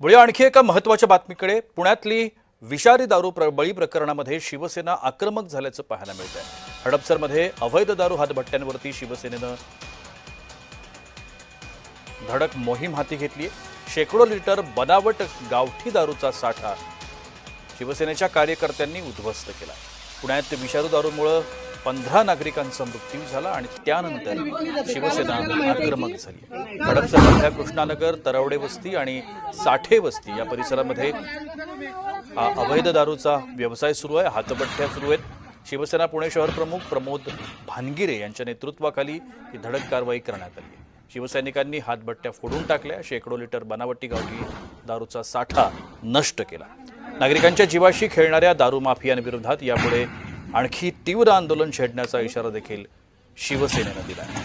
वळूया आणखी एका महत्त्वाच्या बातमीकडे। पुण्यातली विषारी दारू बळी प्रकरणामध्ये शिवसेना आक्रमक झाल्याचं पाहायला मिळतंय। हडपसरमध्ये अवैध दारू हातभट्ट्यांवरती शिवसेनेनं धडक मोहीम हाती घेतली आहे। शेकडो लिटर बनावट गावठी दारूचा साठा शिवसेनेच्या कार्यकर्त्यांनी उद्ध्वस्त केला। पुण्यात विषारी दारूमुळे 15 नागरिकांचा मृत्यू झाला आणि त्यानंतर शिवसेना आक्रमक झाली। हडपसरमधल्या कृष्णानगर, तरवडे वस्ती आणि साठे वस्ती या परिसरामध्ये अवैध दारूचा व्यवसाय सुरू आहे, हातभट्ट्या सुरू आहेत। शिवसेना पुणे शहर प्रमुख प्रमोद भानगिरे यांच्या नेतृत्वाखाली ही धडक कारवाई करण्यात आली आहे। शिवसैनिकांनी हातभट्ट्या फोडून टाकल्या, शेकडो लिटर बनावटी गावठी दारूचा साठा नष्ट केला। नागरिकांच्या जीवाशी खेळणाऱ्या दारू माफियांविरोधात यापुढे आणखी तीव्र आंदोलन छेडण्याचा इशारा देखील शिवसेनेनं दिला आहे।